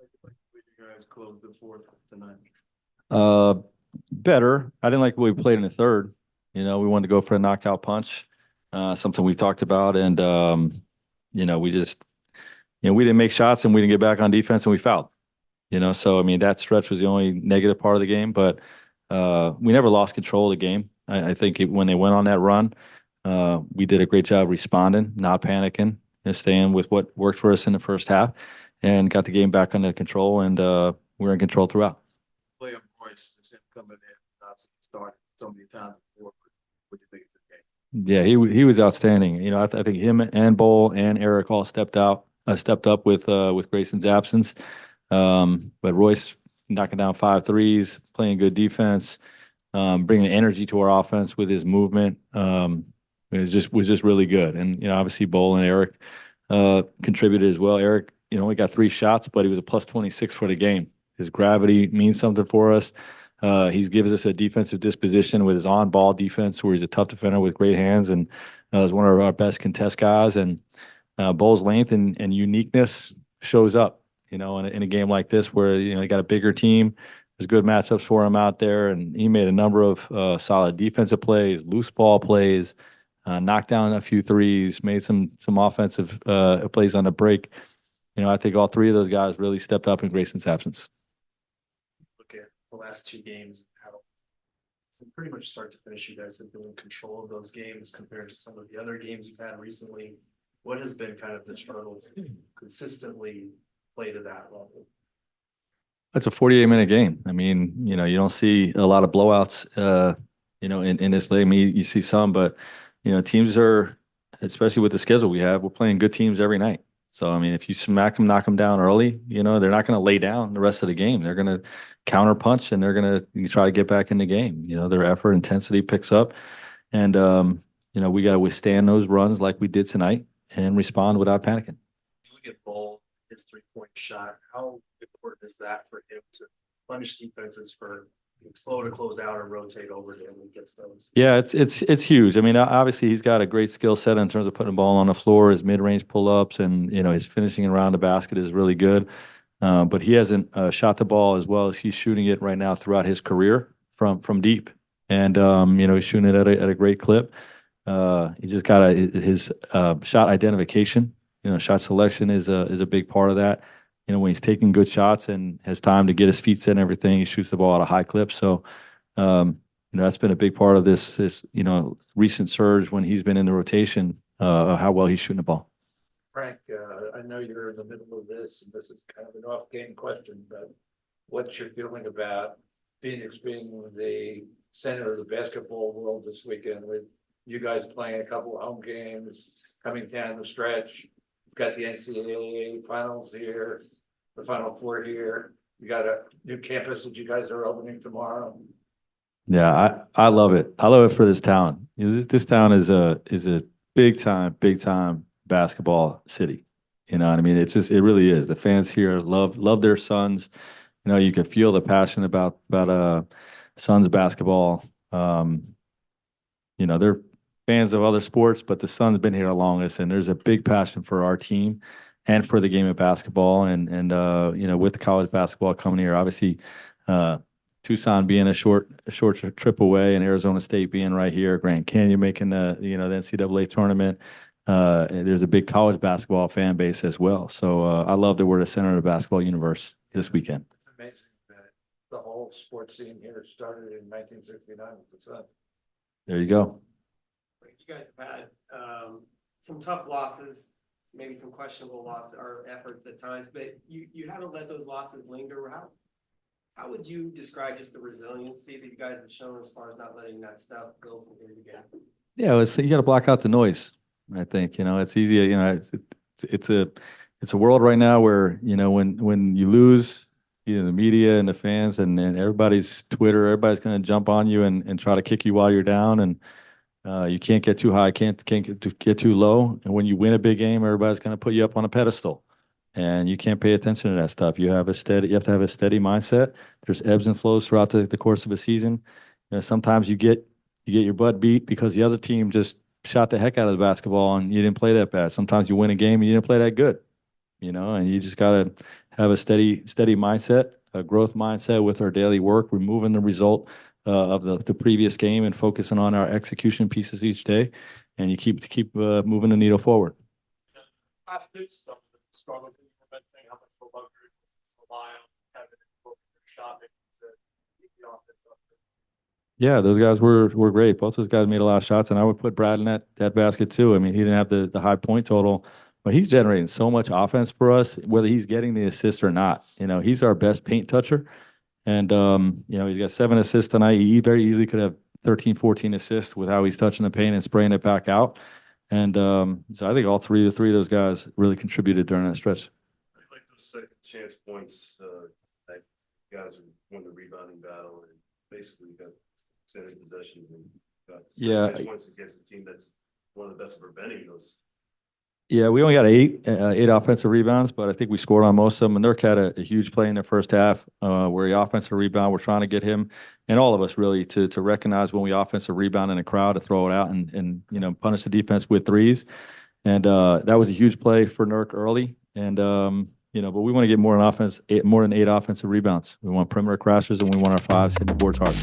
You guys closed the fourth tonight. Better. I didn't like the way we played in the third. We wanted to go for a knockout punch, something we talked about, and we just, we didn't make shots and we didn't get back on defense and we fouled. So I mean that stretch was the only negative part of the game, but we never lost control of the game. I think when they went on that run, we did a great job responding, not panicking, and staying with what worked for us in the first half, and got the game back under control, and we were in control throughout. Play of Royce, just him coming in, obviously started so many times before. What do you think of the game? Yeah, he was outstanding. I think him and Bull and Eric all stepped up with Grayson's absence. But Royce knocking down 5 threes, playing good defense, bringing energy to our offense with his movement. It was just really good. And obviously Bull and Eric contributed as well. Eric, only got 3 shots, but he was a plus 26 for the game. His gravity means something for us. He's given us a defensive disposition with his on-ball defense, where he's a tough defender with great hands, and is one of our best contest guys. And Bull's length and uniqueness shows up, in a game like this where you got a bigger team. There's good matchups for him out there, and he made a number of solid defensive plays, loose ball plays, knocked down a few threes, made some offensive plays on the break. I think all 3 of those guys really stepped up in Grayson's absence. Look at the last 2 games, how from pretty much start to finish, you guys have been in control of those games compared to some of the other games you've had recently. What has been kind of the struggle to consistently play to that level? That's a 48-minute game. I mean, you don't see a lot of blowouts, in this league. I mean, you see some, but, teams are, especially with the schedule we have, we're playing good teams every night. So, I mean, if you smack them, knock them down early, they're not going to lay down the rest of the game. They're going to counter punch and they're going to try to get back in the game. Their effort, intensity picks up. And, we got to withstand those runs like we did tonight and respond without panicking. You look at Bull, his 3-point shot. How important is that for him to punish defenses for being slow to close out or rotate over to him when he gets those? Yeah, it's huge. I mean, obviously he's got a great skill set in terms of putting the ball on the floor. His mid-range pull-ups and his finishing around the basket is really good. But he hasn't shot the ball as well as he's shooting it right now throughout his career from deep. And he's shooting it at a great clip. He just got his shot identification. Shot selection is a big part of that. When he's taking good shots and has time to get his feet set and everything, he shoots the ball at a high clip. So, that's been a big part of this recent surge when he's been in the rotation, of how well he's shooting the ball. Frank, I know you're in the middle of this, and this is kind of an off-game question, but what's your feeling about Phoenix being the center of the basketball world this weekend, with you guys playing a couple of home games, coming down the stretch? You've got the NCAA finals here, the Final Four here. You got a new campus that you guys are opening tomorrow. Yeah, I love it. I love it for this town. This town is a big time basketball city. You know what I mean? It really is. The fans here love their Suns. You can feel the passion about Suns basketball. They're fans of other sports, but the Suns been here the longest, and there's a big passion for our team and for the game of basketball. And with the college basketball coming here, obviously, Tucson being a short trip away, and Arizona State being right here, Grand Canyon making the NCAA tournament. There's a big college basketball fan base as well. So I love that we're the center of the basketball universe this weekend. It's amazing that the whole sports scene here started in 1969 with the Suns. There you go. You guys have had some tough losses, maybe some questionable losses or efforts at times, but you haven't let those losses linger. How would you describe just the resiliency that you guys have shown as far as not letting that stuff go from here to again? Yeah, you got to block out the noise. I think it's easy. It's a world right now where when you lose, the media and the fans and everybody's Twitter, everybody's going to jump on you and try to kick you while you're down, and you can't get too high, can't get too low. And when you win a big game, everybody's going to put you up on a pedestal, and you can't pay attention to that stuff. You have to have a steady mindset. There's ebbs and flows throughout the course of a season. Sometimes you get your butt beat because the other team just shot the heck out of the basketball and you didn't play that bad. Sometimes you win a game and you didn't play that good, and you just got to have a steady mindset, a growth mindset with our daily work, removing the result of the previous game and focusing on our execution pieces each day. And you keep moving the needle forward. Last two, some of the struggles that you were mentioning, how much for luxury rely on having your shot making to keep the offense up. Yeah, those guys were great. Both those guys made a lot of shots, and I would put Brad in that basket too. I mean, he didn't have the high point total, but he's generating so much offense for us, whether he's getting the assist or not. You know, he's our best paint toucher. And, you know, he's got 7 assists tonight. He very easily could have 13, 14 assists with how he's touching the paint and spraying it back out. And so I think all three of those guys really contributed during that stretch. I like those second chance points, that guys who won the rebounding battle and basically got extended possessions and got Yeah. chance points against a team that's one of the best preventing those. Yeah, we only got eight offensive rebounds, but I think we scored on most of them. And Nurk had a huge play in the first half where he offensive rebound. We're trying to get him and all of us really to recognize when we offensive rebound in a crowd to throw it out and you know, punish the defense with threes. And that was a huge play for Nurk early. And you know, but we want to get more on offense, more than 8 offensive rebounds. We want perimeter crashes and we want our 5s hitting the boards hard.